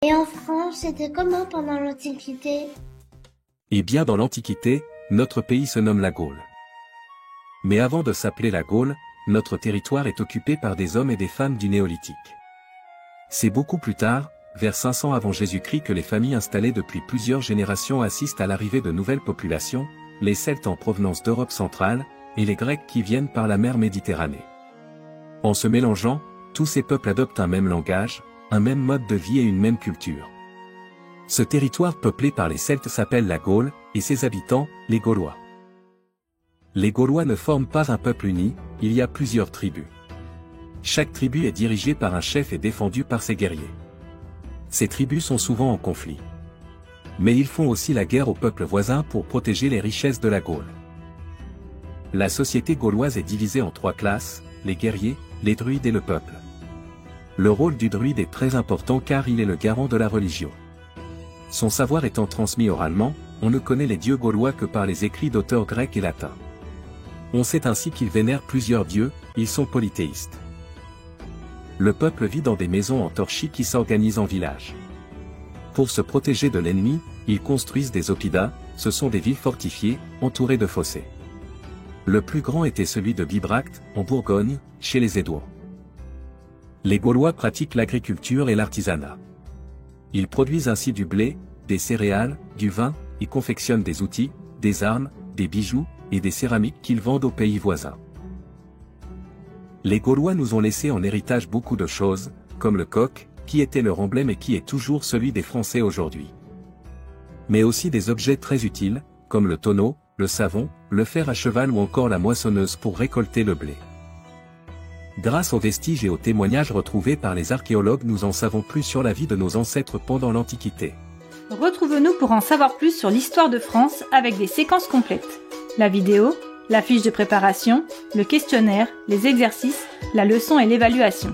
Et en France, c'était comment pendant l'Antiquité? Eh bien, dans l'Antiquité, notre pays se nomme la Gaule. Mais avant de s'appeler la Gaule, notre territoire est occupé par des hommes et des femmes du Néolithique. C'est beaucoup plus tard, vers 500 avant Jésus-Christ, que les familles installées depuis plusieurs générations assistent à l'arrivée de nouvelles populations, les Celtes en provenance d'Europe centrale, et les Grecs qui viennent par la mer Méditerranée. En se mélangeant, tous ces peuples adoptent un même langage, un même mode de vie et une même culture. Ce territoire peuplé par les Celtes s'appelle la Gaule, et ses habitants, les Gaulois. Les Gaulois ne forment pas un peuple uni, il y a plusieurs tribus. Chaque tribu est dirigée par un chef et défendue par ses guerriers. Ces tribus sont souvent en conflit. Mais ils font aussi la guerre aux peuples voisins pour protéger les richesses de la Gaule. La société gauloise est divisée en 3 classes, les guerriers, les druides et le peuple. Le rôle du druide est très important car il est le garant de la religion. Son savoir étant transmis oralement, on ne connaît les dieux gaulois que par les écrits d'auteurs grecs et latins. On sait ainsi qu'ils vénèrent plusieurs dieux, ils sont polythéistes. Le peuple vit dans des maisons en torchis qui s'organisent en villages. Pour se protéger de l'ennemi, ils construisent des oppidas, ce sont des villes fortifiées, entourées de fossés. Le plus grand était celui de Bibracte, en Bourgogne, chez les Édouans. Les Gaulois pratiquent l'agriculture et l'artisanat. Ils produisent ainsi du blé, des céréales, du vin, et confectionnent des outils, des armes, des bijoux, et des céramiques qu'ils vendent aux pays voisins. Les Gaulois nous ont laissé en héritage beaucoup de choses, comme le coq, qui était leur emblème et qui est toujours celui des Français aujourd'hui. Mais aussi des objets très utiles, comme le tonneau, le savon, le fer à cheval ou encore la moissonneuse pour récolter le blé. Grâce aux vestiges et aux témoignages retrouvés par les archéologues, nous en savons plus sur la vie de nos ancêtres pendant l'Antiquité. Retrouve-nous pour en savoir plus sur l'histoire de France avec des séquences complètes. La vidéo, la fiche de préparation, le questionnaire, les exercices, la leçon et l'évaluation.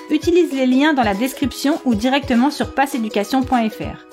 Utilise les liens dans la description ou directement sur passeeducation.fr.